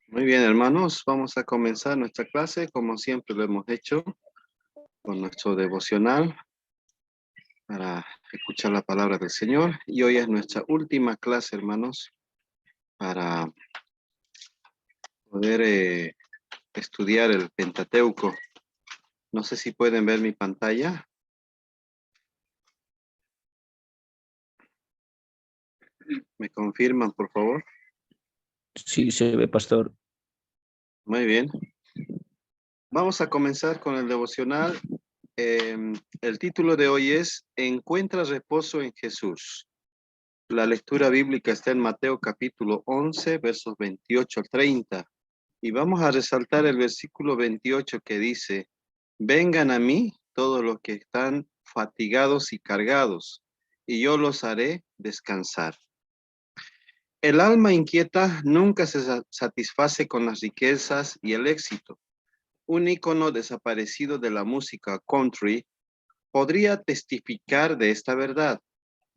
Muy bien, hermanos, vamos a comenzar nuestra clase como siempre lo hemos hecho con nuestro devocional para escuchar la palabra del Señor. Y hoy es nuestra última clase, hermanos, para poder estudiar el Pentateuco. No sé si pueden ver mi pantalla. ¿Me confirman, por favor? Sí, se ve, pastor. Muy bien. Vamos a comenzar con el devocional. El título de hoy es Encuentra reposo en Jesús. La lectura bíblica está en Mateo capítulo 11, versos 28 al 30. Y vamos a resaltar el versículo 28 que dice, vengan a mí todos los que están fatigados y cargados, y yo los haré descansar. El alma inquieta nunca se satisface con las riquezas y el éxito. Un ícono desaparecido de la música country podría testificar de esta verdad.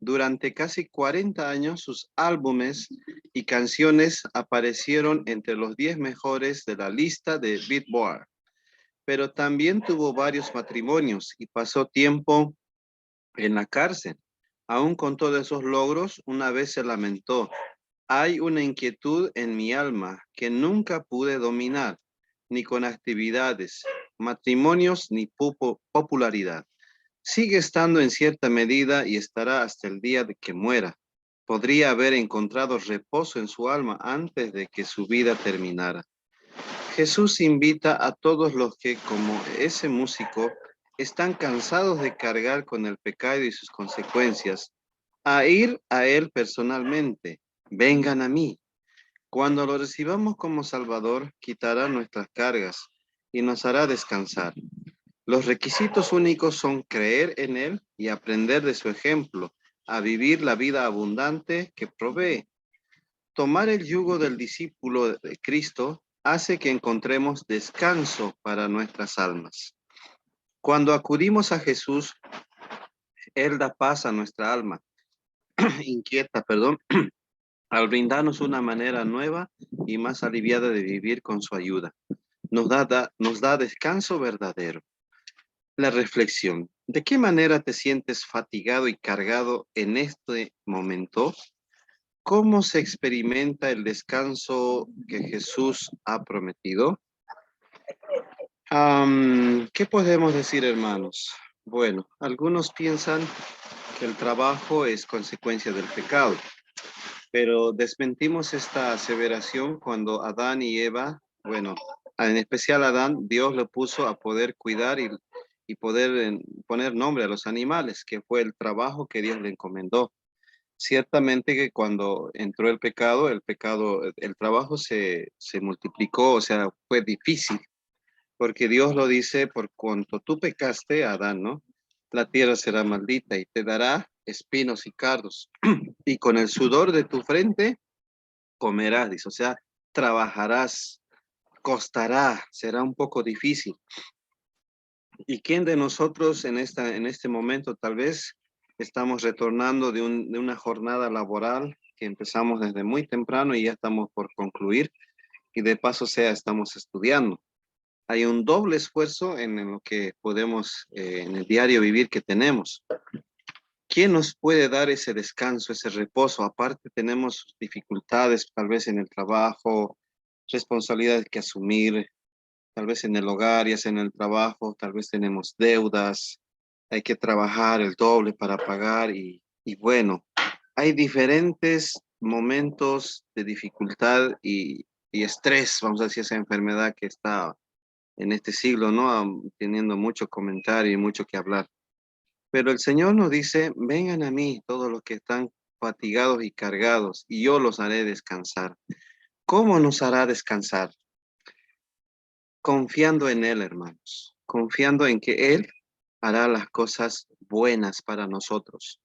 Durante casi 40 años, sus álbumes y canciones aparecieron entre los 10 mejores de la lista de Billboard, pero también tuvo varios matrimonios y pasó tiempo en la cárcel. Aún con todos esos logros, una vez se lamentó, hay una inquietud en mi alma que nunca pude dominar, ni con actividades, matrimonios, ni popularidad. Sigue estando en cierta medida y estará hasta el día de que muera. Podría haber encontrado reposo en su alma antes de que su vida terminara. Jesús invita a todos los que, como ese músico, están cansados de cargar con el pecado y sus consecuencias, a ir a Él personalmente. Vengan a mí. Cuando lo recibamos como Salvador, quitará nuestras cargas y nos hará descansar. Los requisitos únicos son creer en Él y aprender de su ejemplo, a vivir la vida abundante que provee. Tomar el yugo del discípulo de Cristo hace que encontremos descanso para nuestras almas. Cuando acudimos a Jesús, Él da paz a nuestra alma, inquieta, perdón, al brindarnos una manera nueva y más aliviada de vivir con su ayuda. Nos da descanso verdadero. La reflexión. ¿De qué manera te sientes fatigado y cargado en este momento? ¿Cómo se experimenta el descanso que Jesús ha prometido? ¿Qué podemos decir, hermanos? Bueno, algunos piensan que el trabajo es consecuencia del pecado, pero desmentimos esta aseveración cuando Adán y Eva, bueno, en especial Adán, Dios lo puso a poder cuidar y poder poner nombre a los animales, que fue el trabajo que Dios le encomendó. Ciertamente que cuando entró el trabajo se multiplicó, o sea, fue difícil, porque Dios lo dice, por cuanto tú pecaste, Adán, ¿no? La tierra será maldita y te dará espinos y cardos, y con el sudor de tu frente comerás, dice, o sea, trabajarás, costará, será un poco difícil. ¿Y quién de nosotros en este momento tal vez estamos retornando de una jornada laboral que empezamos desde muy temprano y ya estamos por concluir y de paso sea estamos estudiando? Hay un doble esfuerzo en lo que podemos, en el diario vivir que tenemos. ¿Quién nos puede dar ese descanso, ese reposo? Aparte tenemos dificultades tal vez en el trabajo, responsabilidades que asumir, tal vez en el hogar, ya sea en el trabajo, tal vez tenemos deudas, hay que trabajar el doble para pagar y bueno, hay diferentes momentos de dificultad y estrés, vamos a decir, esa enfermedad que está en este siglo, ¿no? Teniendo mucho comentario y mucho que hablar. Pero el Señor nos dice, vengan a mí todos los que están fatigados y cargados, y yo los haré descansar. ¿Cómo nos hará descansar? Confiando en Él, hermanos, confiando en que Él hará las cosas buenas para nosotros,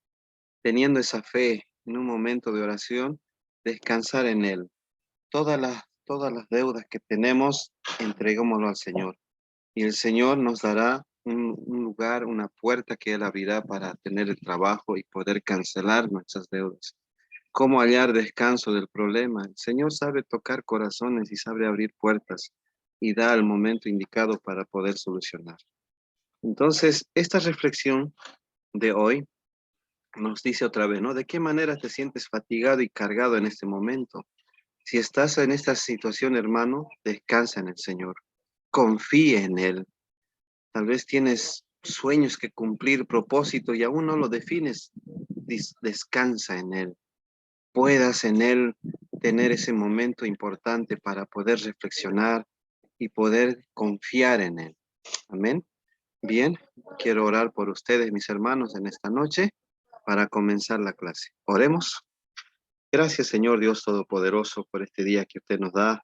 teniendo esa fe en un momento de oración, descansar en Él. Todas las deudas que tenemos, entreguémoslo al Señor. Y el Señor nos dará un lugar, una puerta que Él abrirá para tener el trabajo y poder cancelar nuestras deudas. cómo hallar descanso del problema. El Señor sabe tocar corazones y sabe abrir puertas y da el momento indicado para poder solucionar. Entonces, esta reflexión de hoy nos dice otra vez, ¿no? ¿De qué manera te sientes fatigado y cargado en este momento? Si estás en esta situación, hermano, descansa en el Señor. Confía en Él. Tal vez tienes sueños que cumplir, propósito y aún no lo defines. Descansa en Él. Puedas en Él tener ese momento importante para poder reflexionar y poder confiar en Él. Amén. Bien, quiero orar por ustedes, mis hermanos, en esta noche para comenzar la clase. Oremos. Gracias, Señor Dios Todopoderoso, por este día que usted nos da,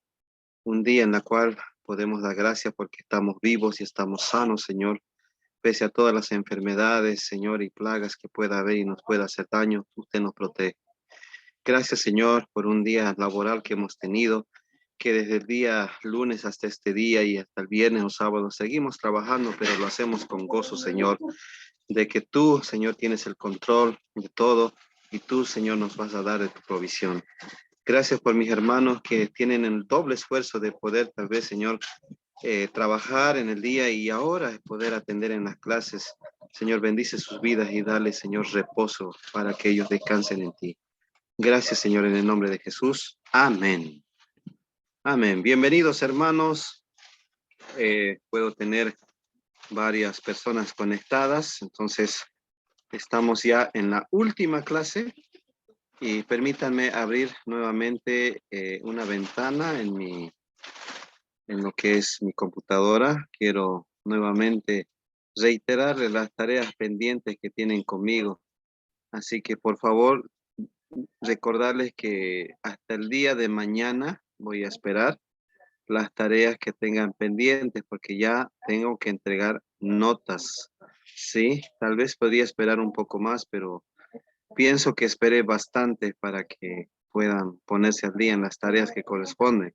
un día en el cual podemos dar gracias porque estamos vivos y estamos sanos, Señor, pese a todas las enfermedades, Señor, y plagas que pueda haber y nos pueda hacer daño, usted nos protege. Gracias, Señor, por un día laboral que hemos tenido, que desde el día lunes hasta este día y hasta el viernes o sábado seguimos trabajando, pero lo hacemos con gozo, Señor, de que tú, Señor, tienes el control de todo y tú, Señor, nos vas a dar de tu provisión. Gracias por mis hermanos que tienen el doble esfuerzo de poder, tal vez, Señor, trabajar en el día y ahora poder atender en las clases. Señor, bendice sus vidas y dale, Señor, reposo para que ellos descansen en ti. Gracias, Señor, en el nombre de Jesús. Amén. Amén. Bienvenidos, hermanos. Puedo tener varias personas conectadas, entonces estamos ya en la última clase y permítanme abrir nuevamente una ventana en lo que es mi computadora. Quiero nuevamente reiterar las tareas pendientes que tienen conmigo. Así que por favor, recordarles que hasta el día de mañana voy a esperar las tareas que tengan pendientes porque ya tengo que entregar notas. Sí, tal vez podría esperar un poco más, pero pienso que esperé bastante para que puedan ponerse al día en las tareas que corresponden.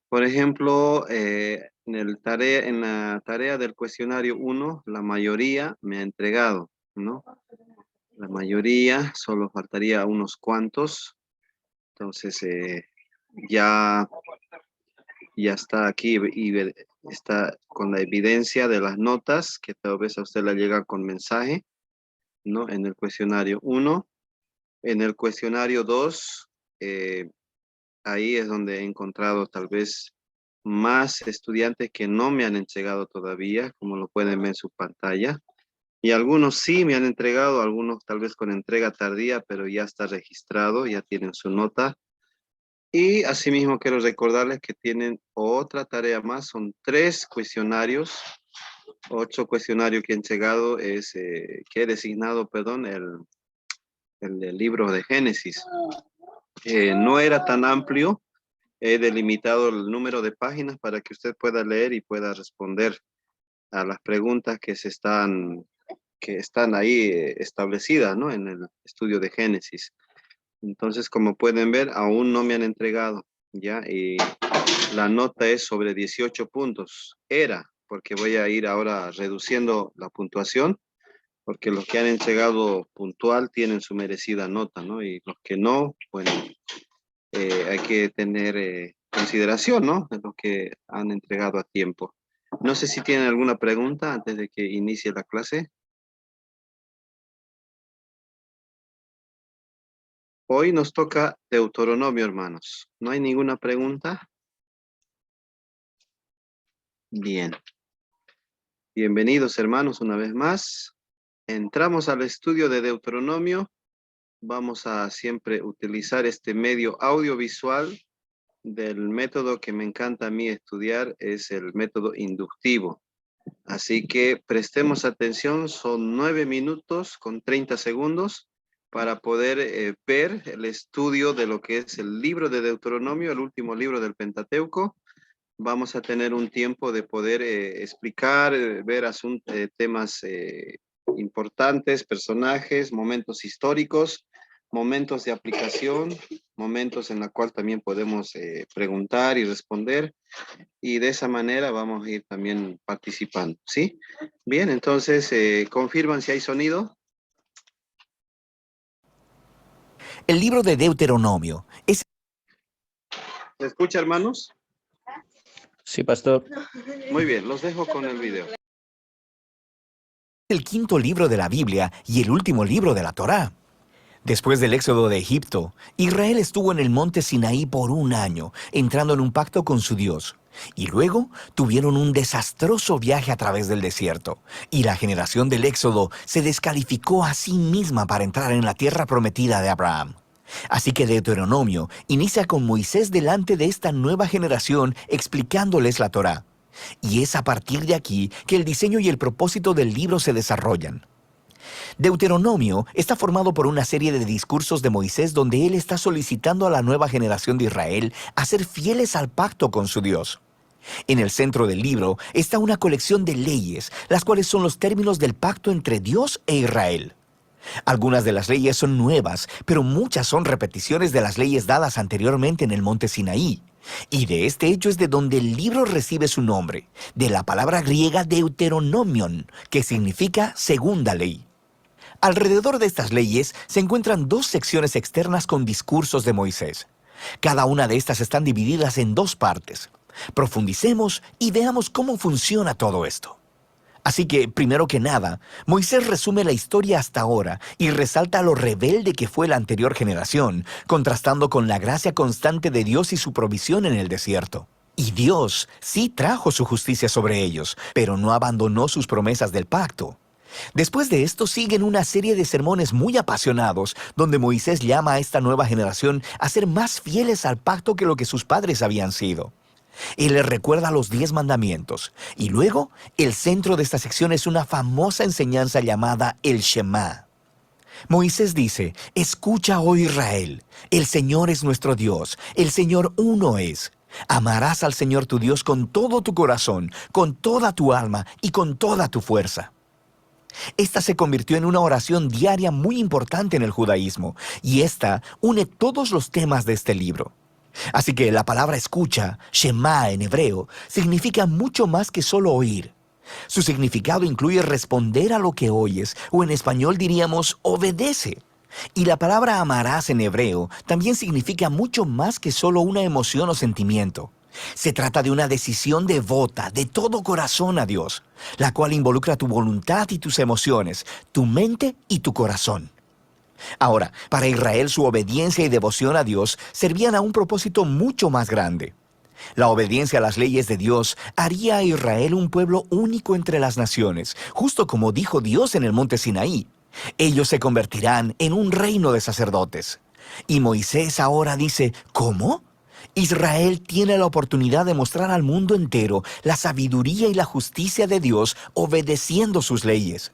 Por ejemplo, en la tarea del cuestionario 1, la mayoría me ha entregado, ¿no? La mayoría, solo faltaría unos cuantos. Entonces, ya, ya está aquí y está con la evidencia de las notas que tal vez a usted le llega con mensaje, ¿no? En el cuestionario 1. En el cuestionario 2, ahí es donde he encontrado tal vez más estudiantes que no me han entregado todavía, como lo pueden ver en su pantalla. Y algunos sí me han entregado, algunos tal vez con entrega tardía, pero ya está registrado, ya tienen su nota. Y asimismo quiero recordarles que tienen otra tarea más, son 3 cuestionarios, 8 cuestionarios que han entregado, que he designado, perdón, el del libro de Génesis. No era tan amplio, he delimitado el número de páginas para que usted pueda leer y pueda responder a las preguntas que están ahí establecidas, ¿no? En el estudio de Génesis. Entonces, como pueden ver, aún no me han entregado, ¿ya? Y la nota es sobre 18 puntos. Era, porque voy a ir ahora reduciendo la puntuación, porque los que han entregado puntual tienen su merecida nota, ¿no? Y los que no, bueno, hay que tener consideración, ¿no? De los que han entregado a tiempo. No sé si tienen alguna pregunta antes de que inicie la clase. Hoy nos toca Deuteronomio, hermanos. ¿No hay ninguna pregunta? Bien. Bienvenidos, hermanos, una vez más. Entramos al estudio de Deuteronomio. Vamos a siempre utilizar este medio audiovisual del método que me encanta a mí estudiar, es el método inductivo. Así que prestemos atención, son 9 minutos con 30 segundos para poder ver el estudio de lo que es el libro de Deuteronomio, el último libro del Pentateuco. Vamos a tener un tiempo de poder explicar, ver temas importantes, personajes, momentos históricos, momentos de aplicación, momentos en la cual también podemos preguntar y responder, y de esa manera vamos a ir también participando, ¿sí? Bien, entonces, confirman si hay sonido. El libro de Deuteronomio es ¿Se escucha, hermanos? Sí, pastor. Muy bien, los dejo con el video. el quinto libro de la Biblia y el último libro de la Torá. Después del éxodo de Egipto, Israel estuvo en el monte Sinaí por un año, entrando en un pacto con su Dios. Y luego tuvieron un desastroso viaje a través del desierto, y la generación del éxodo se descalificó a sí misma para entrar en la tierra prometida de Abraham. Así que Deuteronomio inicia con Moisés delante de esta nueva generación explicándoles la Torá. Y es a partir de aquí que el diseño y el propósito del libro se desarrollan. Deuteronomio está formado por una serie de discursos de Moisés donde él está solicitando a la nueva generación de Israel a ser fieles al pacto con su Dios. En el centro del libro está una colección de leyes, las cuales son los términos del pacto entre Dios e Israel. Algunas de las leyes son nuevas, pero muchas son repeticiones de las leyes dadas anteriormente en el monte Sinaí. Y de este hecho es de donde el libro recibe su nombre, de la palabra griega Deuteronomion, que significa segunda ley. Alrededor de estas leyes se encuentran dos secciones externas con discursos de Moisés. Cada una de estas están divididas en dos partes. Profundicemos y veamos cómo funciona todo esto. Así que, primero que nada, Moisés resume la historia hasta ahora y resalta lo rebelde que fue la anterior generación, contrastando con la gracia constante de Dios y su provisión en el desierto. Y Dios sí trajo su justicia sobre ellos, pero no abandonó sus promesas del pacto. Después de esto siguen una serie de sermones muy apasionados, donde Moisés llama a esta nueva generación a ser más fieles al pacto que lo que sus padres habían sido. Él les recuerda los 10 mandamientos, y luego el centro de esta sección es una famosa enseñanza llamada el Shema. Moisés dice: escucha, oh Israel, el Señor es nuestro Dios, el Señor uno es. Amarás al Señor tu Dios con todo tu corazón, con toda tu alma y con toda tu fuerza. Esta se convirtió en una oración diaria muy importante en el judaísmo, y esta une todos los temas de este libro. Así que la palabra escucha, Shema en hebreo, significa mucho más que solo oír. Su significado incluye responder a lo que oyes, o en español diríamos obedece. Y la palabra amarás en hebreo también significa mucho más que solo una emoción o sentimiento. Se trata de una decisión devota, de todo corazón a Dios, la cual involucra tu voluntad y tus emociones, tu mente y tu corazón. Ahora, para Israel su obediencia y devoción a Dios servían a un propósito mucho más grande. La obediencia a las leyes de Dios haría a Israel un pueblo único entre las naciones, justo como dijo Dios en el monte Sinaí. Ellos se convertirán en un reino de sacerdotes. Y Moisés ahora dice: ¿cómo? Israel tiene la oportunidad de mostrar al mundo entero la sabiduría y la justicia de Dios obedeciendo sus leyes.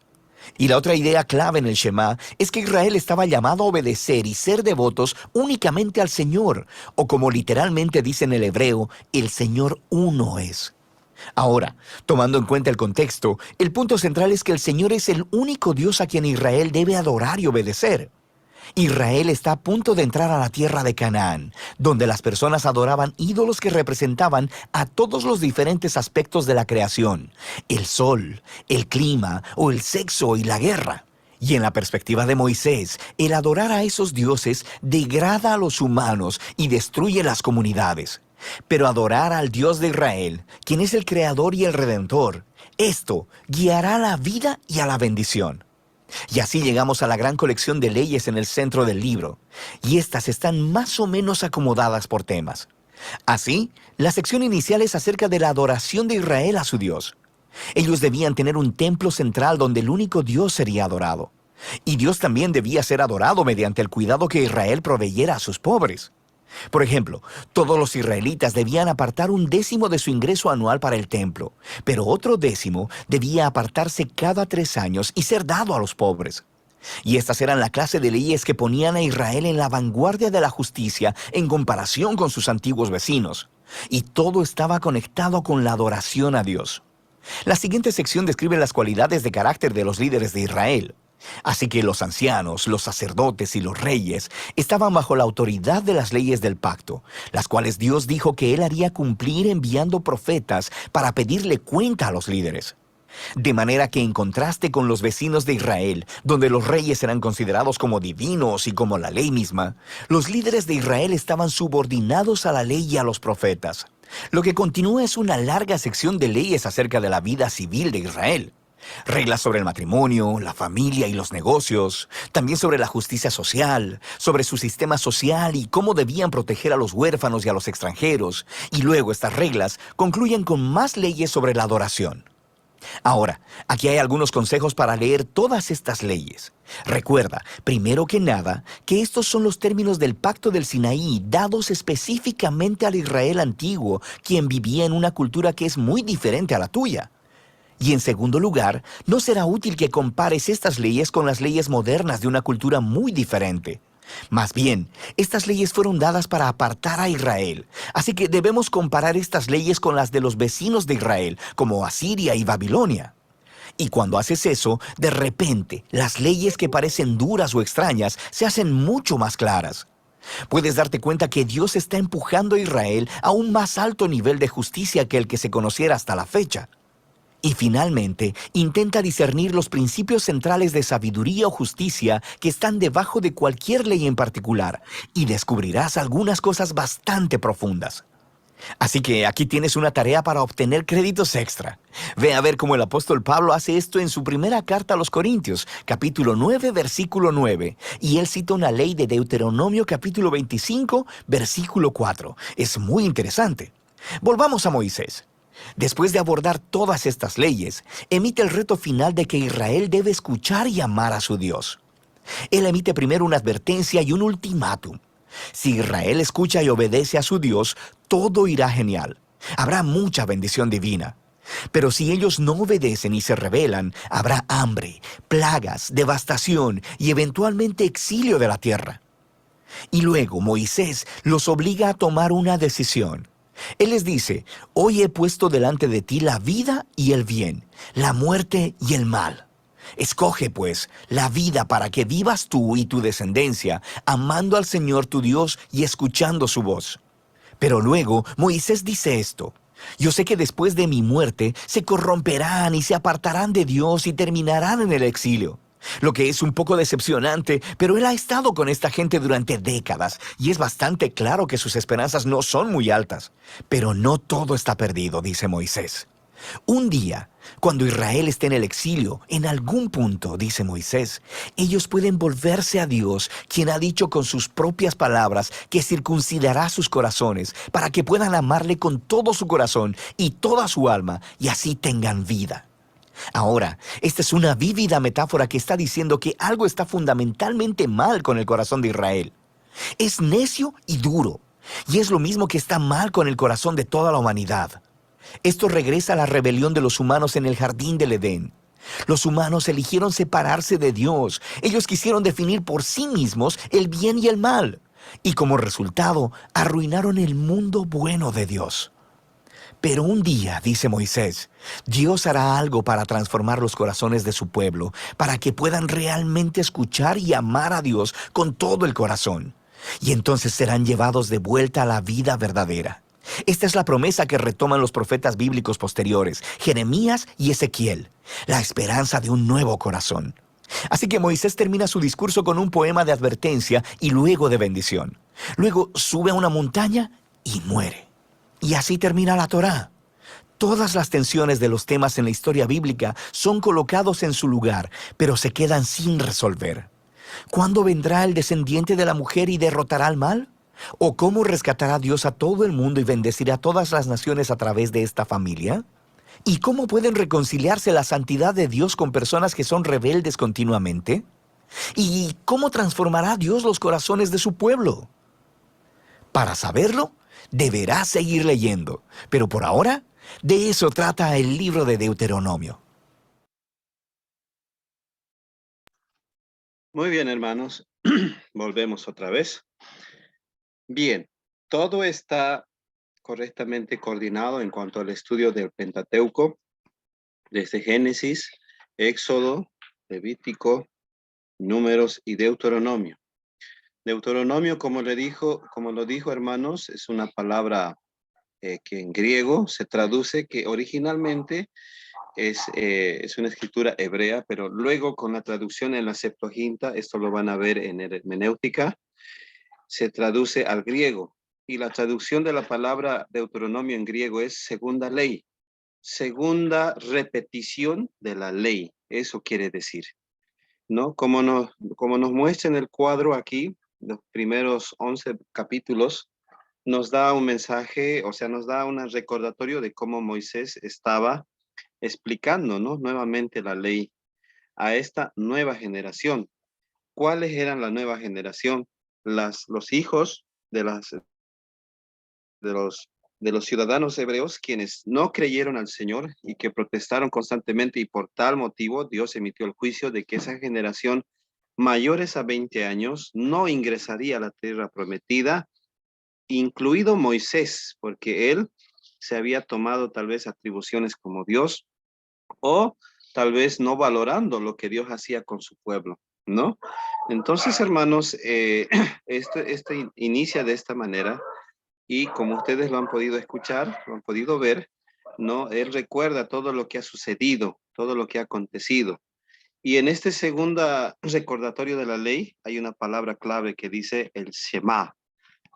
Y la otra idea clave en el Shema es que Israel estaba llamado a obedecer y ser devotos únicamente al Señor, o como literalmente dice en el hebreo, el Señor uno es. Ahora, tomando en cuenta el contexto, el punto central es que el Señor es el único Dios a quien Israel debe adorar y obedecer. Israel está a punto de entrar a la tierra de Canaán, donde las personas adoraban ídolos que representaban a todos los diferentes aspectos de la creación: el sol, el clima o el sexo y la guerra. Y en la perspectiva de Moisés, el adorar a esos dioses degrada a los humanos y destruye las comunidades. Pero adorar al Dios de Israel, quien es el Creador y el Redentor, esto guiará a la vida y a la bendición. Y así llegamos a la gran colección de leyes en el centro del libro, y estas están más o menos acomodadas por temas. Así, la sección inicial es acerca de la adoración de Israel a su Dios. Ellos debían tener un templo central donde el único Dios sería adorado. Y Dios también debía ser adorado mediante el cuidado que Israel proveyera a sus pobres. Por ejemplo, todos los israelitas debían apartar 1/10 de su ingreso anual para el templo, pero otro 10 debía apartarse cada 3 años y ser dado a los pobres. Y estas eran la clase de leyes que ponían a Israel en la vanguardia de la justicia en comparación con sus antiguos vecinos. Y todo estaba conectado con la adoración a Dios. La siguiente sección describe las cualidades de carácter de los líderes de Israel. Así que los ancianos, los sacerdotes y los reyes estaban bajo la autoridad de las leyes del pacto, las cuales Dios dijo que Él haría cumplir enviando profetas para pedirle cuenta a los líderes. De manera que en contraste con los vecinos de Israel, donde los reyes eran considerados como divinos y como la ley misma, los líderes de Israel estaban subordinados a la ley y a los profetas. Lo que continúa es una larga sección de leyes acerca de la vida civil de Israel. Reglas sobre el matrimonio, la familia y los negocios, también sobre la justicia social, sobre su sistema social y cómo debían proteger a los huérfanos y a los extranjeros, y luego estas reglas concluyen con más leyes sobre la adoración. Ahora, aquí hay algunos consejos para leer todas estas leyes. Recuerda, primero que nada, que estos son los términos del Pacto del Sinaí dados específicamente al Israel antiguo, quien vivía en una cultura que es muy diferente a la tuya. Y en segundo lugar, no será útil que compares estas leyes con las leyes modernas de una cultura muy diferente. Más bien, estas leyes fueron dadas para apartar a Israel, así que debemos comparar estas leyes con las de los vecinos de Israel, como Asiria y Babilonia. Y cuando haces eso, de repente, las leyes que parecen duras o extrañas se hacen mucho más claras. Puedes darte cuenta que Dios está empujando a Israel a un más alto nivel de justicia que el que se conociera hasta la fecha. Y finalmente, intenta discernir los principios centrales de sabiduría o justicia que están debajo de cualquier ley en particular, y descubrirás algunas cosas bastante profundas. Así que aquí tienes una tarea para obtener créditos extra. Ve a ver cómo el apóstol Pablo hace esto en su primera carta a los Corintios, capítulo 9, versículo 9, y él cita una ley de Deuteronomio, capítulo 25, versículo 4. Es muy interesante. Volvamos a Moisés. Después de abordar todas estas leyes, emite el reto final de que Israel debe escuchar y amar a su Dios. Él emite primero una advertencia y un ultimátum. Si Israel escucha y obedece a su Dios, todo irá genial. Habrá mucha bendición divina. Pero si ellos no obedecen y se rebelan, habrá hambre, plagas, devastación y eventualmente exilio de la tierra. Y luego Moisés los obliga a tomar una decisión. Él les dice, hoy he puesto delante de ti la vida y el bien, la muerte y el mal. Escoge, pues, la vida para que vivas tú y tu descendencia, amando al Señor tu Dios y escuchando su voz. Pero luego Moisés dice esto, yo sé que después de mi muerte se corromperán y se apartarán de Dios y terminarán en el exilio. Lo que es un poco decepcionante, pero él ha estado con esta gente durante décadas y es bastante claro que sus esperanzas no son muy altas. Pero no todo está perdido, dice Moisés. Un día, cuando Israel esté en el exilio, en algún punto, dice Moisés, ellos pueden volverse a Dios, quien ha dicho con sus propias palabras que circuncidará sus corazones para que puedan amarle con todo su corazón y toda su alma y así tengan vida. Ahora, esta es una vívida metáfora que está diciendo que algo está fundamentalmente mal con el corazón de Israel. Es necio y duro, y es lo mismo que está mal con el corazón de toda la humanidad. Esto regresa a la rebelión de los humanos en el jardín del Edén. Los humanos eligieron separarse de Dios. Ellos quisieron definir por sí mismos el bien y el mal, y como resultado, arruinaron el mundo bueno de Dios. Pero un día, dice Moisés, Dios hará algo para transformar los corazones de su pueblo, para que puedan realmente escuchar y amar a Dios con todo el corazón. Y entonces serán llevados de vuelta a la vida verdadera. Esta es la promesa que retoman los profetas bíblicos posteriores, Jeremías y Ezequiel, la esperanza de un nuevo corazón. Así que Moisés termina su discurso con un poema de advertencia y luego de bendición. Luego sube a una montaña y muere. Y así termina la Torá. Todas las tensiones de los temas en la historia bíblica son colocados en su lugar, pero se quedan sin resolver. ¿Cuándo vendrá el descendiente de la mujer y derrotará al mal? ¿O cómo rescatará Dios a todo el mundo y bendecirá a todas las naciones a través de esta familia? ¿Y cómo pueden reconciliarse la santidad de Dios con personas que son rebeldes continuamente? ¿Y cómo transformará Dios los corazones de su pueblo? Para saberlo, deberás seguir leyendo, pero por ahora, de eso trata el libro de Deuteronomio. Muy bien, hermanos. Volvemos otra vez. Bien, todo está correctamente coordinado en cuanto al estudio del Pentateuco, desde Génesis, Éxodo, Levítico, Números y Deuteronomio. Deuteronomio, como lo dijo, hermanos, es una palabra que en griego se traduce que originalmente es una escritura hebrea, pero luego con la traducción en la Septuaginta, esto lo van a ver en hermenéutica, se traduce al griego. Y la traducción de la palabra Deuteronomio en griego es segunda ley, segunda repetición de la ley. Eso quiere decir, ¿no? Como nos muestra en el cuadro aquí, los primeros 11 capítulos, nos da un mensaje, o sea, nos da un recordatorio de cómo Moisés estaba explicando, ¿no? Nuevamente la ley a esta nueva generación. ¿Cuáles eran la nueva generación? Los hijos de los, de los ciudadanos hebreos quienes no creyeron al Señor y que protestaron constantemente, y por tal motivo Dios emitió el juicio de que esa generación mayores a 20 años no ingresaría a la tierra prometida, incluido Moisés, porque él se había tomado tal vez atribuciones como Dios, o tal vez no valorando lo que Dios hacía con su pueblo, ¿no? Entonces, hermanos, esto inicia de esta manera, y como ustedes lo han podido escuchar, lo han podido ver, ¿no? Él recuerda todo lo que ha sucedido, todo lo que ha acontecido. Y en este segundo recordatorio de la ley hay una palabra clave que dice el Shema,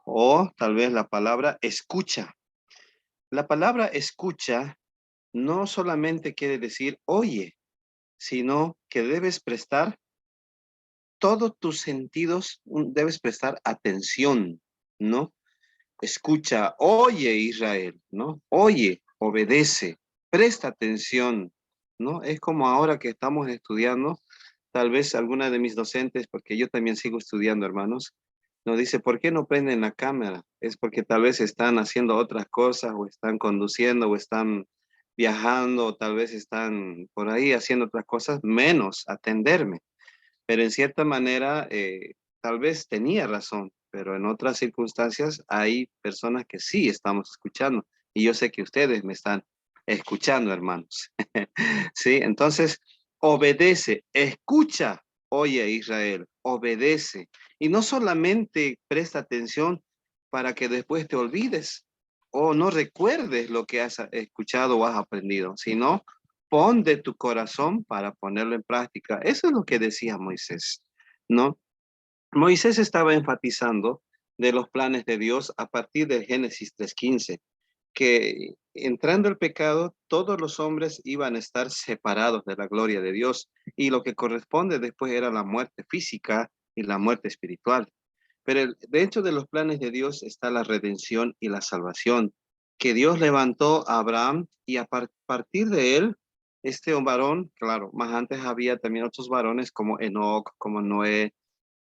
o tal vez la palabra escucha. La palabra escucha no solamente quiere decir oye, sino que debes prestar todos tus sentidos, debes prestar atención, ¿no? Escucha, oye Israel, ¿no? Oye, obedece, presta atención, ¿no? Es como ahora que estamos estudiando, tal vez alguna de mis docentes, porque yo también sigo estudiando, hermanos, nos dice, ¿por qué no prenden la cámara? Es porque tal vez están haciendo otras cosas, o están conduciendo, o están viajando, o tal vez están por ahí haciendo otras cosas, menos atenderme. Pero en cierta manera, tal vez tenía razón, pero en otras circunstancias hay personas que sí estamos escuchando. Y yo sé que ustedes me están escuchando, hermanos. Sí, entonces, obedece, escucha, oye Israel, obedece. Y no solamente presta atención para que después te olvides o no recuerdes lo que has escuchado o has aprendido, sino pon de tu corazón para ponerlo en práctica. Eso es lo que decía Moisés, ¿no? Moisés estaba enfatizando de los planes de Dios a partir de Génesis 3:15, que entrando el pecado, todos los hombres iban a estar separados de la gloria de Dios, y lo que corresponde después era la muerte física y la muerte espiritual. Pero dentro de los planes de Dios está la redención y la salvación, que Dios levantó a Abraham, y a partir de él, este varón, claro, más antes había también otros varones como Enoc, como Noé,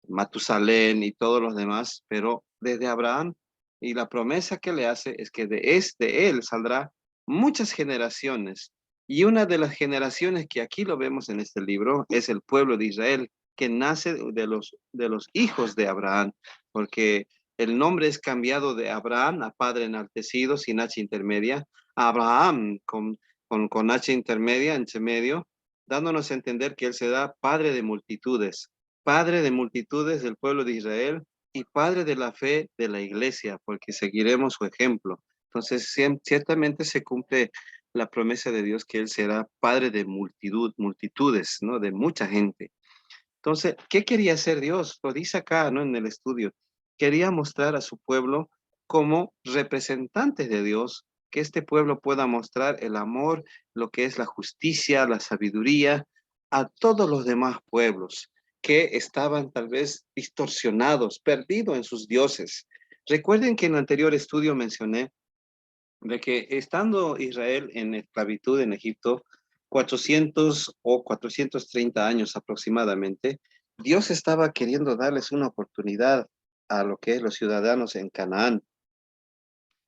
Matusalén y todos los demás, pero desde Abraham, y la promesa que le hace es que de él saldrá muchas generaciones. Y una de las generaciones que aquí lo vemos en este libro es el pueblo de Israel, que nace de los hijos de Abraham, porque el nombre es cambiado de Abraham a Padre enaltecido sin H intermedia, a Abraham con H intermedia entre medio, dándonos a entender que él se da Padre de multitudes, Padre de multitudes del pueblo de Israel y Padre de la fe de la iglesia, porque seguiremos su ejemplo. Entonces, ciertamente se cumple la promesa de Dios que Él será Padre de multitudes, ¿no? De mucha gente. Entonces, ¿qué quería hacer Dios? Lo dice acá, ¿no? En el estudio. Quería mostrar a su pueblo como representantes de Dios, que este pueblo pueda mostrar el amor, lo que es la justicia, la sabiduría, a todos los demás pueblos que estaban tal vez distorsionados, perdidos en sus dioses. Recuerden que en el anterior estudio mencioné de que estando Israel en esclavitud en Egipto, 400 o 430 años aproximadamente, Dios estaba queriendo darles una oportunidad a lo que es los ciudadanos en Canaán,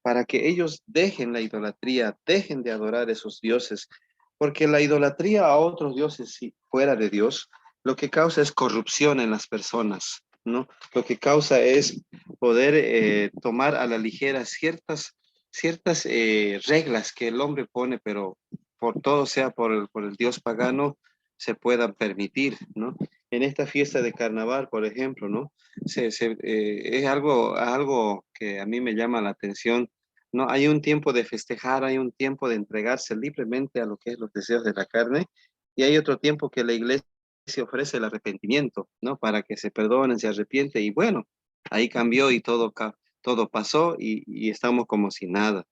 para que ellos dejen la idolatría, dejen de adorar esos dioses, porque la idolatría a otros dioses fuera de Dios, lo que causa es corrupción en las personas, ¿no? Lo que causa es poder tomar a la ligera ciertas reglas que el hombre pone, pero por todo sea por el dios pagano, se puedan permitir, ¿no? En esta fiesta de carnaval, por ejemplo, ¿no? Es algo que a mí me llama la atención, ¿no? Hay un tiempo de festejar, hay un tiempo de entregarse libremente a lo que es los deseos de la carne, y hay otro tiempo que la iglesia ofrece el arrepentimiento, ¿no? Para que se perdonen, se arrepiente, y bueno, ahí cambió y todo pasó y estamos como si nada.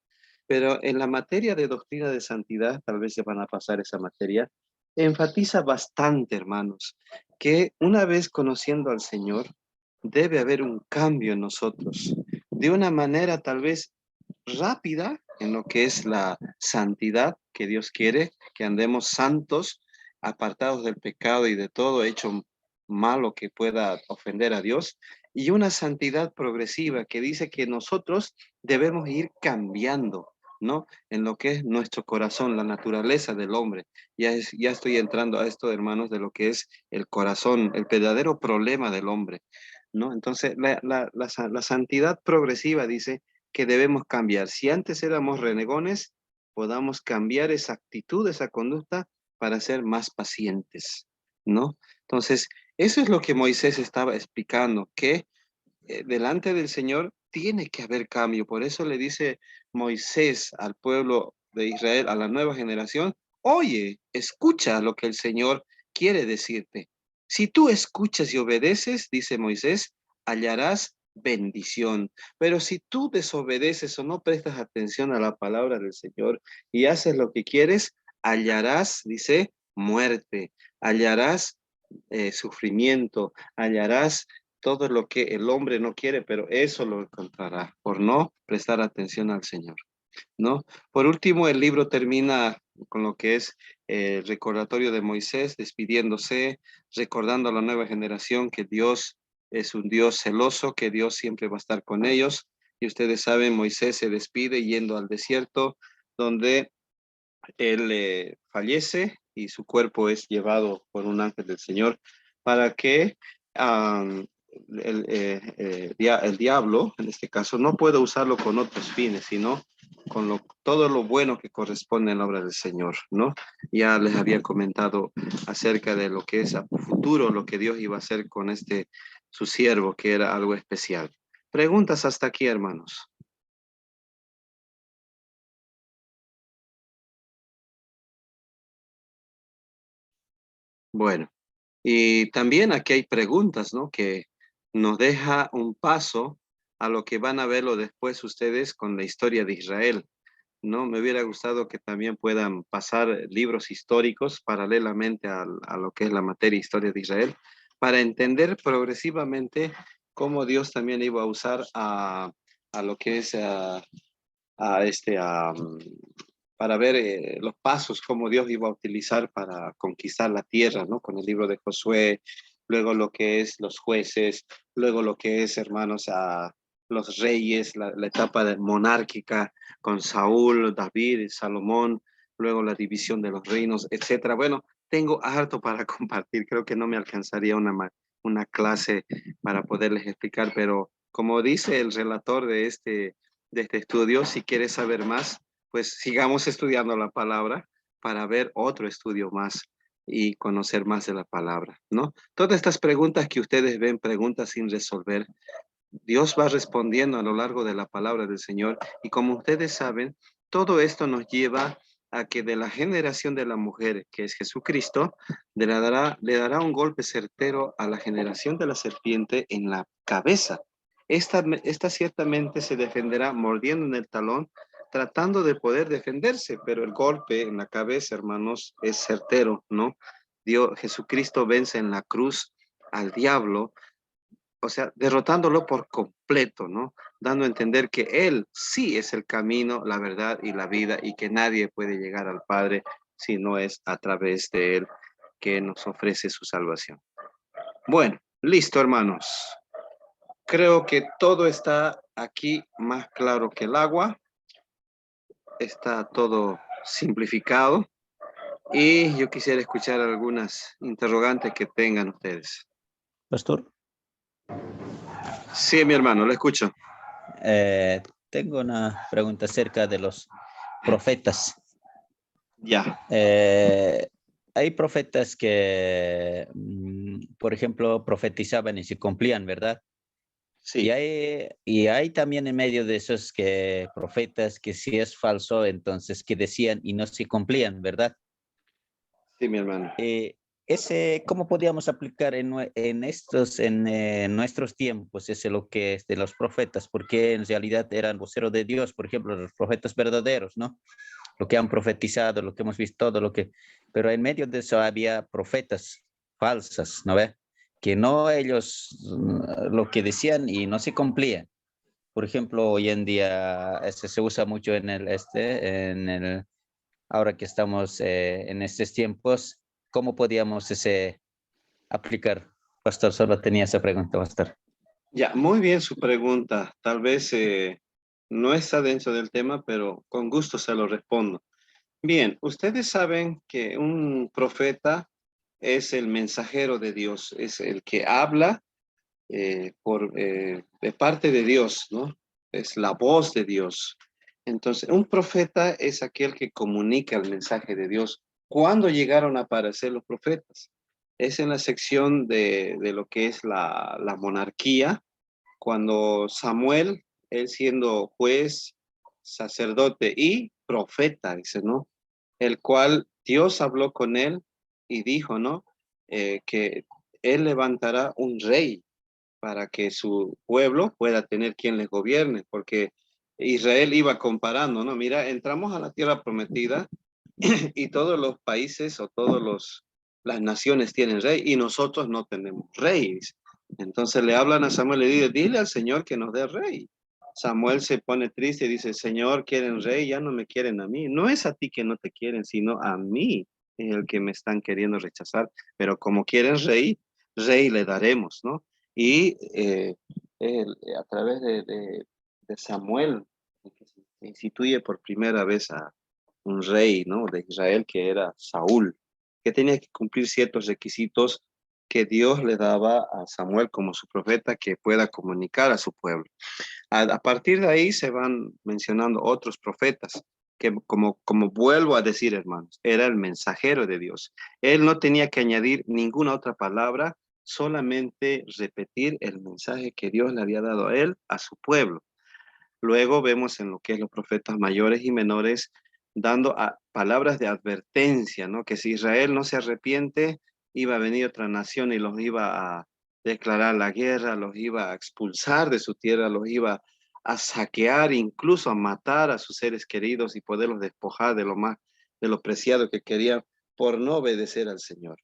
Pero en la materia de doctrina de santidad, tal vez se van a pasar esa materia, enfatiza bastante, hermanos, que una vez conociendo al Señor, debe haber un cambio en nosotros, de una manera tal vez rápida en lo que es la santidad que Dios quiere, que andemos santos, apartados del pecado y de todo hecho malo que pueda ofender a Dios, y una santidad progresiva que dice que nosotros debemos ir cambiando, ¿no? En lo que es nuestro corazón, la naturaleza del hombre. Ya estoy entrando a esto, hermanos, de lo que es el corazón, el verdadero problema del hombre, ¿no? Entonces, la santidad progresiva dice que debemos cambiar. Si antes éramos renegones, podamos cambiar esa actitud, esa conducta para ser más pacientes, ¿no? Entonces, eso es lo que Moisés estaba explicando, que delante del Señor tiene que haber cambio. Por eso le dice Moisés al pueblo de Israel, a la nueva generación, oye, escucha lo que el Señor quiere decirte. Si tú escuchas y obedeces, dice Moisés, hallarás bendición. Pero si tú desobedeces o no prestas atención a la palabra del Señor y haces lo que quieres, hallarás, dice, muerte, hallarás sufrimiento, hallarás todo lo que el hombre no quiere, pero eso lo encontrará por no prestar atención al Señor, ¿no? Por último, el libro termina con lo que es el recordatorio de Moisés, despidiéndose, recordando a la nueva generación que Dios es un Dios celoso, que Dios siempre va a estar con ellos. Y ustedes saben, Moisés se despide yendo al desierto, donde él fallece y su cuerpo es llevado por un ángel del Señor para que el diablo, en este caso, no pueda usarlo con otros fines, sino con todo lo bueno que corresponde en la obra del Señor, ¿no? Ya les había comentado acerca de lo que es a futuro, lo que Dios iba a hacer con su siervo, que era algo especial. Preguntas hasta aquí, hermanos. Bueno. Y también aquí hay preguntas, ¿no? Que nos deja un paso a lo que van a verlo después ustedes con la historia de Israel, ¿no? Me hubiera gustado que también puedan pasar libros históricos paralelamente a lo que es la materia historia de Israel, para entender progresivamente cómo Dios también iba a usar a lo que es para ver los pasos, cómo Dios iba a utilizar para conquistar la tierra, ¿no? Con el libro de Josué, luego lo que es los jueces, luego lo que es, hermanos, a los reyes, la etapa monárquica con Saúl, David, Salomón, luego la división de los reinos, etcétera. Bueno, tengo harto para compartir, creo que no me alcanzaría una clase para poderles explicar, pero como dice el relator de este estudio, si quieres saber más, pues sigamos estudiando la palabra para ver otro estudio más y conocer más de la palabra, ¿no? Todas estas preguntas que ustedes ven, preguntas sin resolver, Dios va respondiendo a lo largo de la palabra del Señor, y como ustedes saben, todo esto nos lleva a que de la generación de la mujer, que es Jesucristo, le dará un golpe certero a la generación de la serpiente en la cabeza. Esta ciertamente se defenderá mordiendo en el talón, tratando de poder defenderse, pero el golpe en la cabeza, hermanos, es certero, ¿no? Jesucristo vence en la cruz al diablo, o sea, derrotándolo por completo, ¿no? Dando a entender que Él sí es el camino, la verdad y la vida, y que nadie puede llegar al Padre si no es a través de Él que nos ofrece su salvación. Bueno, listo, hermanos. Creo que todo está aquí más claro que el agua. Está todo simplificado. Y yo quisiera escuchar algunas interrogantes que tengan ustedes. Pastor, Sí, mi hermano, lo escucho. tengo una pregunta acerca de los profetas. Ya. Hay profetas que, por ejemplo, profetizaban y se cumplían, ¿verdad? Sí, Y hay también en medio de esos que profetas que si es falso, entonces que decían y no se cumplían, ¿verdad? sí, mi hermano. ¿Cómo podríamos aplicar en nuestros tiempos, ese lo que es de los profetas? Porque en realidad eran voceros de Dios, por ejemplo, los profetas verdaderos, ¿no? Lo que han profetizado, lo que hemos visto, todo lo que... Pero en medio de eso había profetas falsas, ¿no ve? Que no ellos lo que decían y no se cumplían. Por ejemplo, hoy en día se usa mucho ahora que estamos en estos tiempos, ¿cómo podíamos aplicar? Pastor, solo tenía esa pregunta, Pastor. Ya, muy bien su pregunta. Tal vez no está dentro del tema, pero con gusto se lo respondo. Bien, ustedes saben que un profeta es el mensajero de Dios, es el que habla de parte de Dios, ¿no? Es la voz de Dios. Entonces, un profeta es aquel que comunica el mensaje de Dios. ¿Cuándo llegaron a aparecer los profetas? Es en la sección de lo que es la monarquía, cuando Samuel, él siendo juez, sacerdote y profeta, dice, ¿no? El cual Dios habló con él y dijo, ¿no? Que él levantará un rey para que su pueblo pueda tener quien les gobierne, porque Israel iba comparando, ¿no? Mira, entramos a la tierra prometida y todos los países o las naciones tienen rey y nosotros no tenemos reyes. Entonces le hablan a Samuel y le dicen, dile al Señor que nos dé rey. Samuel se pone triste y dice, Señor, quieren rey, ya no me quieren a mí. No es a ti que no te quieren, sino a mí es el que me están queriendo rechazar. Pero como quieren rey, rey le daremos, ¿no? Y a través de Samuel, que se instituye por primera vez a un rey, ¿no? De Israel, que era Saúl, que tenía que cumplir ciertos requisitos que Dios le daba a Samuel como su profeta, que pueda comunicar a su pueblo. A partir de ahí se van mencionando otros profetas, que como vuelvo a decir, hermanos, era el mensajero de Dios. Él no tenía que añadir ninguna otra palabra, solamente repetir el mensaje que Dios le había dado a él, a su pueblo. Luego vemos en lo que es los profetas mayores y menores dando palabras de advertencia, ¿no? Que si Israel no se arrepiente, iba a venir otra nación y los iba a declarar la guerra, los iba a expulsar de su tierra, los iba a saquear, incluso a matar a sus seres queridos y poderlos despojar de lo preciado que querían por no obedecer al Señor.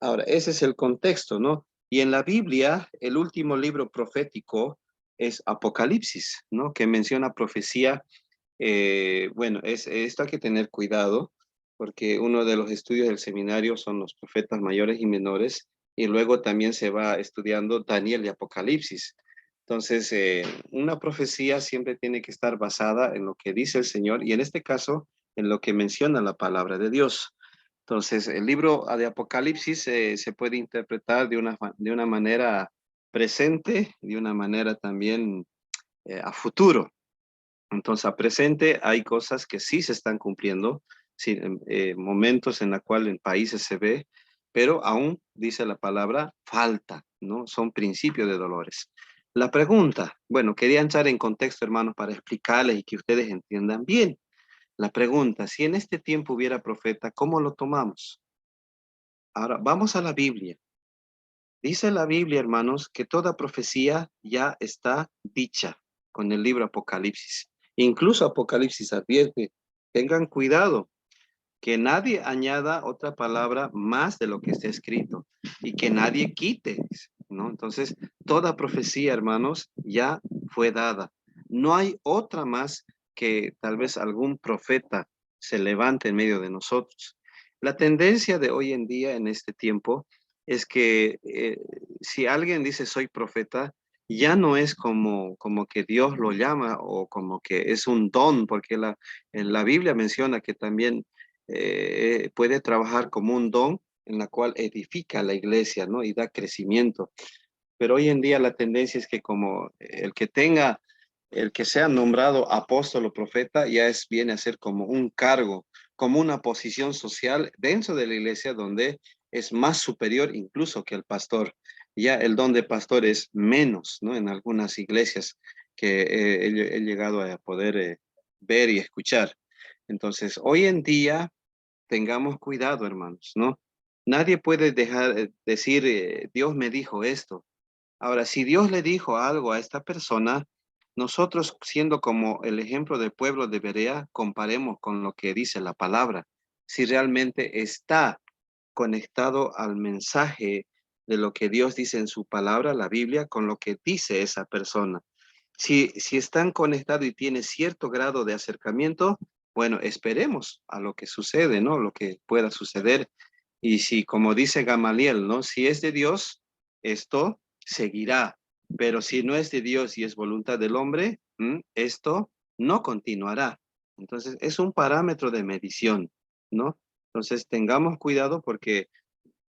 Ahora, ese es el contexto, ¿no? Y en la Biblia, el último libro profético es Apocalipsis, ¿no? Que menciona profecía. Bueno, esto hay que tener cuidado, porque uno de los estudios del seminario son los profetas mayores y menores, y luego también se va estudiando Daniel y Apocalipsis. Entonces, una profecía siempre tiene que estar basada en lo que dice el Señor, y en este caso, en lo que menciona la palabra de Dios. Entonces, el libro de Apocalipsis se puede interpretar de una manera presente, de una manera también a futuro. Entonces, a presente hay cosas que sí se están cumpliendo, sí, momentos en la cual en países se ve, pero aún, dice la palabra, falta, ¿no? Son principios de dolores. La pregunta, bueno, quería entrar en contexto, hermanos, para explicarles y que ustedes entiendan bien. La pregunta, si en este tiempo hubiera profeta, ¿cómo lo tomamos? Ahora, vamos a la Biblia. Dice la Biblia, hermanos, que toda profecía ya está dicha con el libro Apocalipsis. Incluso Apocalipsis advierte, tengan cuidado, que nadie añada otra palabra más de lo que está escrito y que nadie quite, ¿no? Entonces, toda profecía, hermanos, ya fue dada. No hay otra más que tal vez algún profeta se levante en medio de nosotros. La tendencia de hoy en día, en este tiempo, es que si alguien dice soy profeta, ya no es como que Dios lo llama o como que es un don, porque en la Biblia menciona que también puede trabajar como un don en la cual edifica la iglesia, ¿no? Y da crecimiento. Pero hoy en día la tendencia es que como el que sea nombrado apóstol o profeta, viene a ser como un cargo, como una posición social dentro de la iglesia donde es más superior incluso que el pastor. Ya el don de pastor es menos, ¿no? En algunas iglesias que he llegado a poder ver y escuchar. Entonces, hoy en día, tengamos cuidado, hermanos, ¿no? Nadie puede dejar decir, Dios me dijo esto. Ahora, si Dios le dijo algo a esta persona, nosotros, siendo como el ejemplo del pueblo de Berea, comparemos con lo que dice la palabra. Si realmente está conectado al mensaje de lo que Dios dice en su palabra, la Biblia, con lo que dice esa persona. Si están conectados y tiene cierto grado de acercamiento, bueno, esperemos a lo que sucede, ¿no? Lo que pueda suceder. Y si, como dice Gamaliel, ¿no? Si es de Dios, esto seguirá. Pero si no es de Dios y es voluntad del hombre, esto no continuará. Entonces, es un parámetro de medición, ¿no? Entonces, tengamos cuidado porque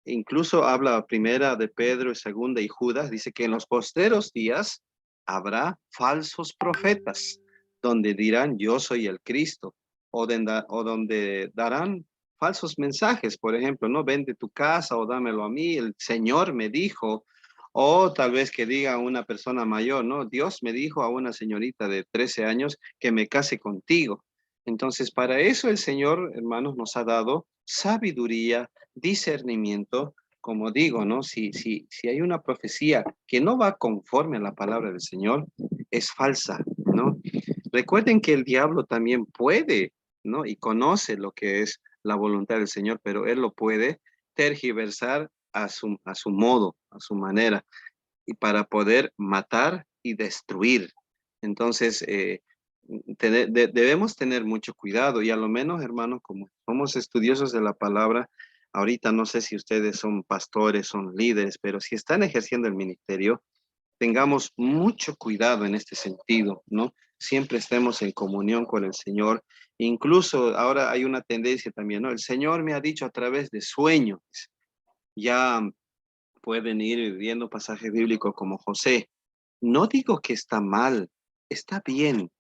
incluso habla primera de Pedro y segunda y Judas, dice que en los postreros días habrá falsos profetas, donde dirán yo soy el Cristo, o donde darán falsos mensajes, por ejemplo, no vende tu casa o dámelo a mí, el Señor me dijo, o tal vez que diga una persona mayor, no, Dios me dijo a una señorita de 13 años que me case contigo. Entonces, para eso el Señor, hermanos, nos ha dado sabiduría, discernimiento, como digo, ¿no? Si hay una profecía que no va conforme a la palabra del Señor, es falsa, ¿no? Recuerden que el diablo también puede, ¿no? Y conoce lo que es la voluntad del Señor, pero él lo puede tergiversar a su modo, a su manera, y para poder matar y destruir. Entonces, debemos tener mucho cuidado y a lo menos, hermanos, como somos estudiosos de la palabra, ahorita no sé si ustedes son pastores, son líderes, pero si están ejerciendo el ministerio, tengamos mucho cuidado en este sentido, ¿no? Siempre estemos en comunión con el Señor. Incluso ahora hay una tendencia también, ¿no? El Señor me ha dicho a través de sueños. Ya pueden ir viendo pasajes bíblicos como José. No digo que está mal, está bien,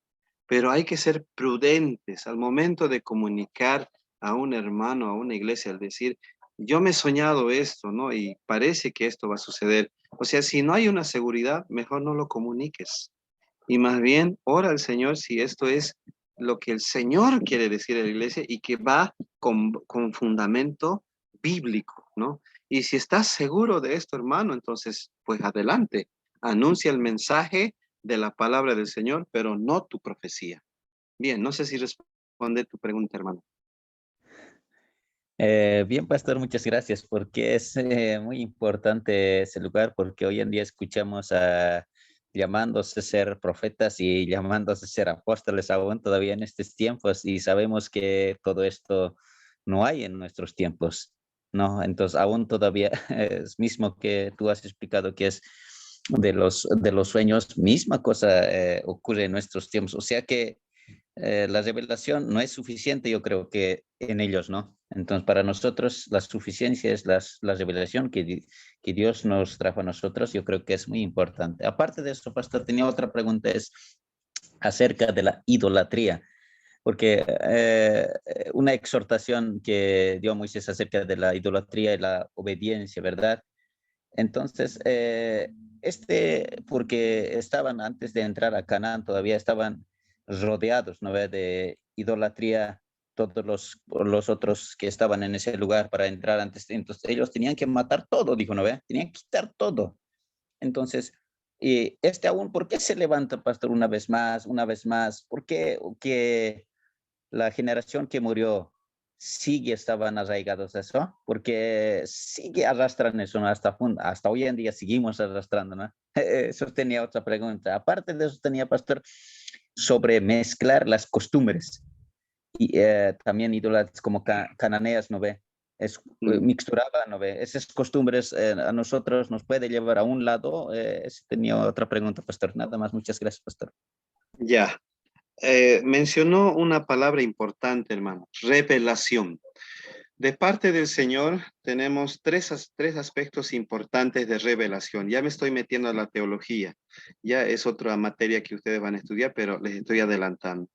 pero hay que ser prudentes al momento de comunicar a un hermano, a una iglesia, al decir, yo me he soñado esto, ¿no? Y parece que esto va a suceder. O sea, si no hay una seguridad, mejor no lo comuniques. Y más bien, ora al Señor si esto es lo que el Señor quiere decir a la iglesia y que va con fundamento bíblico, ¿no? Y si estás seguro de esto, hermano, entonces, pues adelante, anuncia el mensaje de la palabra del Señor, pero no tu profecía. Bien, no sé si responde tu pregunta, hermano. Bien, pastor, muchas gracias, porque es muy importante ese lugar, porque hoy en día escuchamos a llamándose ser profetas y llamándose ser apóstoles aún todavía en estos tiempos, y sabemos que todo esto no hay en nuestros tiempos, ¿no? Entonces, aún todavía es mismo que tú has explicado que es de los sueños, misma cosa ocurre en nuestros tiempos, o sea que la revelación no es suficiente, yo creo que en ellos, ¿no? Entonces, para nosotros la suficiencia es la revelación que Dios nos trajo a nosotros, yo creo que es muy importante. Aparte de eso, pastor, tenía otra pregunta, es acerca de la idolatría, porque una exhortación que dio Moisés acerca de la idolatría y la obediencia, ¿verdad? Entonces, porque estaban antes de entrar a Canaán, todavía estaban rodeados, ¿no ve? De idolatría, todos los otros que estaban en ese lugar para entrar antes. Entonces, ellos tenían que matar todo, dijo, ¿no ve? Tenían que quitar todo. Entonces, y aún, ¿por qué se levanta, pastor, una vez más, una vez más? ¿Por qué que la generación que murió estaban arraigados a eso? Porque sigue arrastran eso, ¿no? Hasta hoy en día seguimos arrastrando, ¿no? Eso tenía otra pregunta. Aparte de eso tenía, pastor, sobre mezclar las costumbres y también ídolas como cananeas, ¿no ve? Mm, Mixturaba, ¿no ve? Esas costumbres a nosotros nos puede llevar a un lado. Tenía otra pregunta, pastor. Nada más, muchas gracias, pastor. ya. Mencionó una palabra importante, hermano, revelación. De parte del Señor tenemos tres aspectos importantes de revelación. Ya me estoy metiendo a la teología. Ya es otra materia que ustedes van a estudiar, pero les estoy adelantando.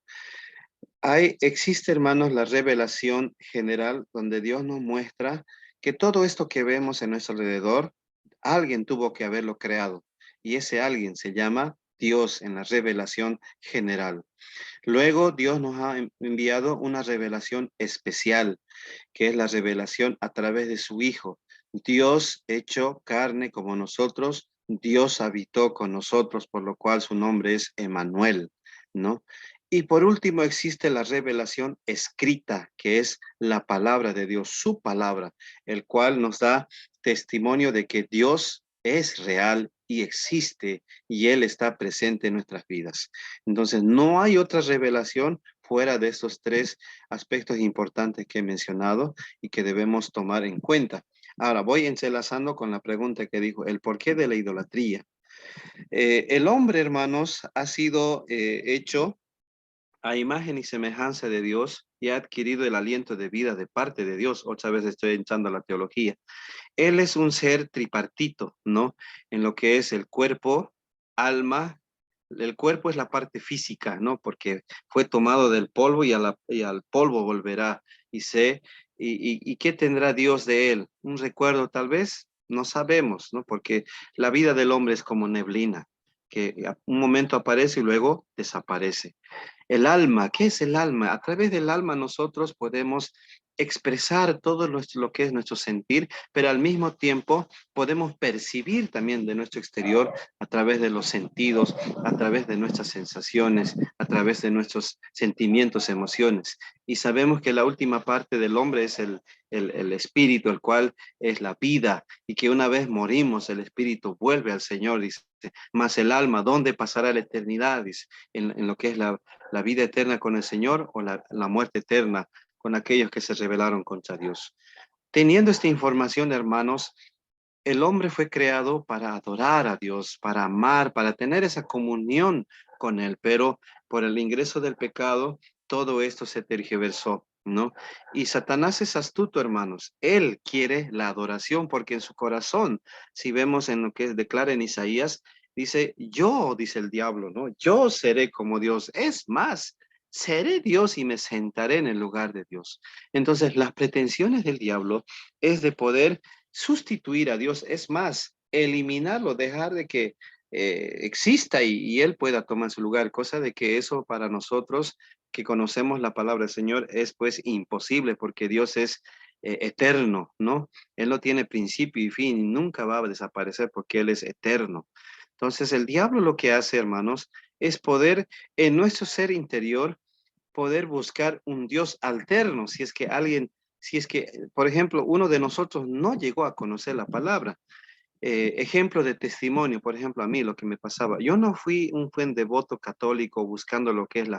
Existe, hermanos, la revelación general donde Dios nos muestra que todo esto que vemos en nuestro alrededor Alguien tuvo que haberlo creado. Y ese alguien se llama Dios en la revelación general. Luego Dios nos ha enviado una revelación especial, que es la revelación a través de su Hijo. Dios hecho carne como nosotros, Dios habitó con nosotros, por lo cual su nombre es Emmanuel, ¿no? Y por último existe la revelación escrita, que es la palabra de Dios, su palabra, el cual nos da testimonio de que Dios es real y existe y Él está presente en nuestras vidas. Entonces, no hay otra revelación fuera de estos tres aspectos importantes que he mencionado y que debemos tomar en cuenta. Ahora, voy enlazando con la pregunta que dijo, el porqué de la idolatría. El hombre, hermanos, ha sido hecho a imagen y semejanza de Dios y ha adquirido el aliento de vida de parte de Dios. Otra vez estoy entrando a la teología. Él es un ser tripartito, ¿no? En lo que es el cuerpo, alma. El cuerpo es la parte física, ¿no? Porque fue tomado del polvo y al polvo volverá. ¿Y qué tendrá Dios de él? ¿Un recuerdo tal vez? No sabemos, ¿no? Porque la vida del hombre es como neblina, que a un momento aparece y luego desaparece. El alma, ¿qué es el alma? A través del alma nosotros podemos expresar todo lo que es nuestro sentir, pero al mismo tiempo podemos percibir también de nuestro exterior a través de los sentidos, a través de nuestras sensaciones, a través de nuestros sentimientos, emociones. Y sabemos que la última parte del hombre es el espíritu, el cual es la vida, y que una vez morimos, el espíritu vuelve al Señor, dice, más el alma, ¿dónde pasará la eternidad? Dice, en lo que es la vida eterna con el Señor o la muerte eterna con aquellos que se rebelaron contra Dios. Teniendo esta información, hermanos, el hombre fue creado para adorar a Dios, para amar, para tener esa comunión con Él, pero por el ingreso del pecado, todo esto se tergiversó, ¿no? Y Satanás es astuto, hermanos. Él quiere la adoración porque en su corazón, si vemos en lo que declara en Isaías, dice, yo, dice el diablo, ¿no? Yo seré como Dios. Es más, seré Dios y me sentaré en el lugar de Dios. Entonces, las pretensiones del diablo es de poder sustituir a Dios, es más, eliminarlo, dejar de que exista y Él pueda tomar su lugar, cosa de que eso para nosotros que conocemos la palabra del Señor es pues imposible porque Dios es eterno, ¿no? Él no tiene principio y fin y nunca va a desaparecer porque Él es eterno. Entonces el diablo lo que hace, hermanos, es poder en nuestro ser interior poder buscar un Dios alterno, si es que alguien, si es que, por ejemplo, uno de nosotros no llegó a conocer la palabra. Ejemplo de testimonio, por ejemplo, a mí lo que me pasaba, yo no fui un buen devoto católico buscando lo que es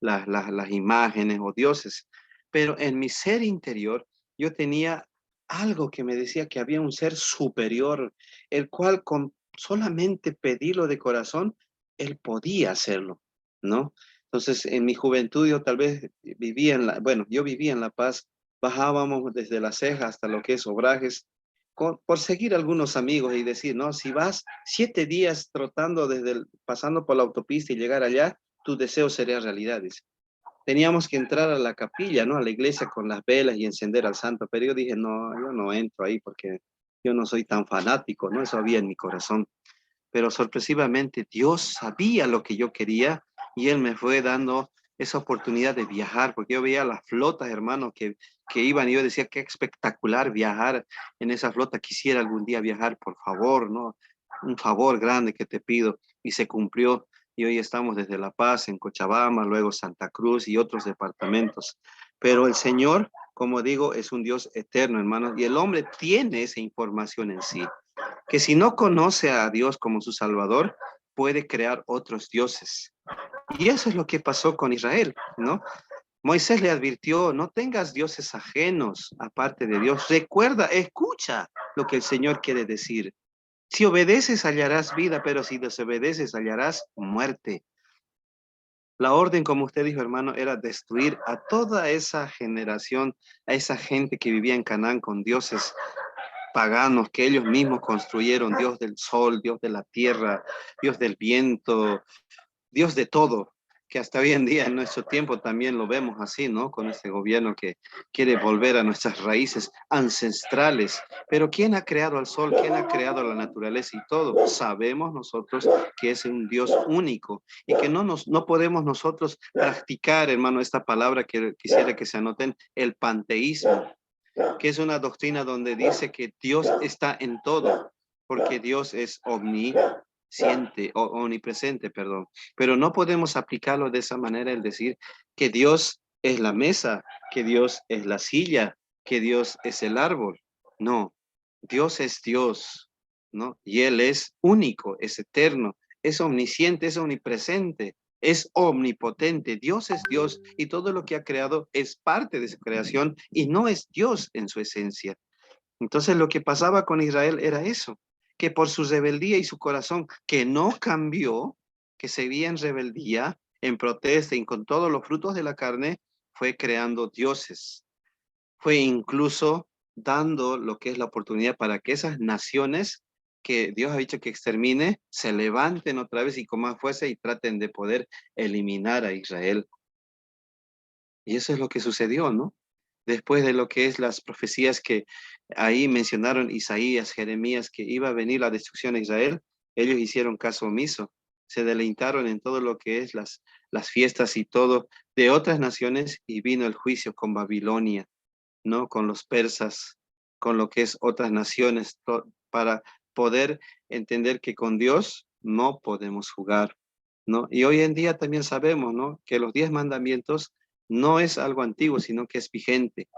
las imágenes o dioses, pero en mi ser interior yo tenía algo que me decía que había un ser superior, el cual con solamente pedirlo de corazón, él podía hacerlo, ¿no? Entonces, en mi juventud yo tal vez vivía bueno, yo vivía en La Paz, bajábamos desde La Ceja hasta lo que es Obrajes, por seguir algunos amigos y decir, no, si vas 7 días trotando pasando por la autopista y llegar allá, tu deseo sería realidad. Dice. Teníamos que entrar a la capilla, ¿no? A la iglesia con las velas y encender al santo, pero yo dije, no, yo no entro ahí porque yo no soy tan fanático, ¿no? Eso había en mi corazón. Pero sorpresivamente Dios sabía lo que yo quería y Él me fue dando esa oportunidad de viajar, porque yo veía las flotas, hermano, que iban y yo decía, qué espectacular viajar en esa flota, quisiera algún día viajar, por favor, ¿no? Un favor grande que te pido y se cumplió y hoy estamos desde La Paz, en Cochabamba, luego Santa Cruz y otros departamentos. Pero el Señor, como digo, es un Dios eterno, hermano, y el hombre tiene esa información en sí que si no conoce a Dios como su Salvador, puede crear otros dioses. Y eso es lo que pasó con Israel, ¿no? Moisés le advirtió, no tengas dioses ajenos aparte de Dios. Recuerda, escucha lo que el Señor quiere decir. Si obedeces, hallarás vida, pero si desobedeces, hallarás muerte. La orden, como usted dijo, hermano, era destruir a toda esa generación, a esa gente que vivía en Canaán con dioses paganos que ellos mismos construyeron, Dios del sol, Dios de la tierra, Dios del viento, Dios de todo, que hasta hoy en día en nuestro tiempo también lo vemos así, ¿no? Con este gobierno que quiere volver a nuestras raíces ancestrales. Pero ¿quién ha creado al sol? ¿Quién ha creado la naturaleza y todo? Sabemos nosotros que es un Dios único y que no podemos nosotros practicar, hermano, esta palabra que quisiera que se anoten, el panteísmo, que es una doctrina donde dice que Dios está en todo, porque Dios es omnipresente, perdón. Pero no podemos aplicarlo de esa manera, el decir que Dios es la mesa, que Dios es la silla, que Dios es el árbol. No, Dios es Dios, ¿no? Y Él es único, es eterno, es omnisciente, es omnipresente, es omnipotente. Dios es Dios y todo lo que ha creado es parte de su creación y no es Dios en su esencia. Entonces lo que pasaba con Israel era eso, que por su rebeldía y su corazón que no cambió, que seguía en rebeldía, en protesta y con todos los frutos de la carne, fue creando dioses. Fue incluso dando lo que es la oportunidad para que esas naciones que Dios ha dicho que extermine, se levanten otra vez y con más fuerza y traten de poder eliminar a Israel. Y eso es lo que sucedió, ¿no? Después de lo que es las profecías que ahí mencionaron Isaías, Jeremías, que iba a venir la destrucción de Israel, ellos hicieron caso omiso, se deleitaron en todo lo que es las fiestas y todo de otras naciones y vino el juicio con Babilonia, ¿no? Con los persas, con lo que es otras naciones, para poder entender que con Dios no podemos jugar, ¿no? Y hoy en día también sabemos, ¿no? Que los 10 mandamientos no es algo antiguo, sino que es vigente.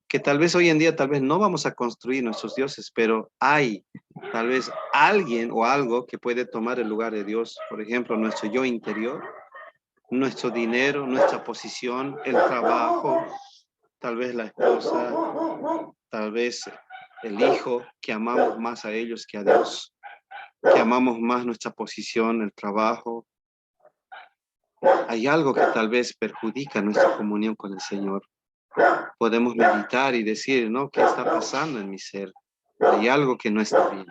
Que tal vez hoy en día, tal vez no vamos a construir nuestros dioses, pero hay tal vez alguien o algo que puede tomar el lugar de Dios. Por ejemplo, nuestro yo interior, nuestro dinero, nuestra posición, el trabajo, tal vez la esposa, tal vez el hijo, que amamos más a ellos que a Dios, que amamos más nuestra posición, el trabajo. Hay algo que tal vez perjudica nuestra comunión con el Señor. Podemos meditar y decir, ¿no? ¿Qué está pasando en mi ser? Hay algo que no está bien.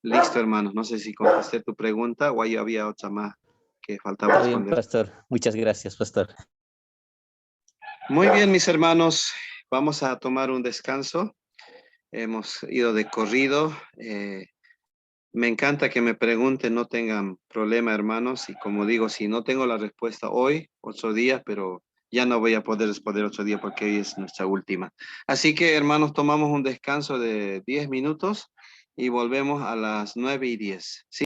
Listo, hermanos. No sé si contesté tu pregunta o ahí había otra más que faltaba Está bien, responder. pastor. Muchas gracias, pastor. Muy bien, mis hermanos. Vamos a tomar un descanso. Hemos ido de corrido. Me encanta que me pregunten, no tengan problema, hermanos. Y como digo, si no tengo la respuesta hoy, 8 días, pero ya no voy a poder responder 8 días porque hoy es nuestra última. Así que, hermanos, tomamos un descanso de 10 minutos y volvemos a las 9:10. ¿Sí?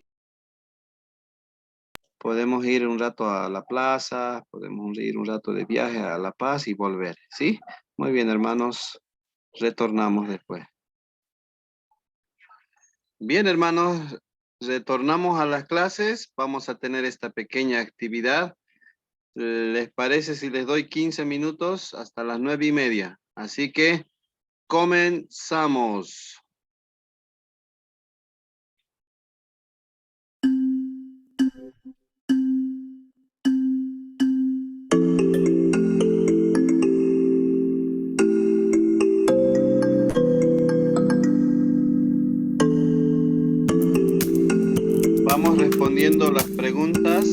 Podemos ir un rato a la plaza, podemos ir un rato de viaje a La Paz y volver. ¿Sí? Muy bien, hermanos. Retornamos después. Bien, hermanos, retornamos a las clases. Vamos a tener esta pequeña actividad. ¿Les parece si les doy 15 minutos hasta las 9:30? Así que comenzamos. Vamos respondiendo las preguntas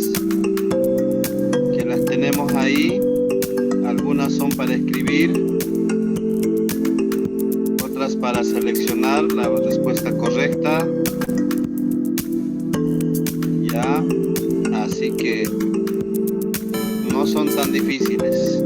que las tenemos ahí. Algunas son para escribir, otras para seleccionar la respuesta correcta. Ya, así que no son tan difíciles.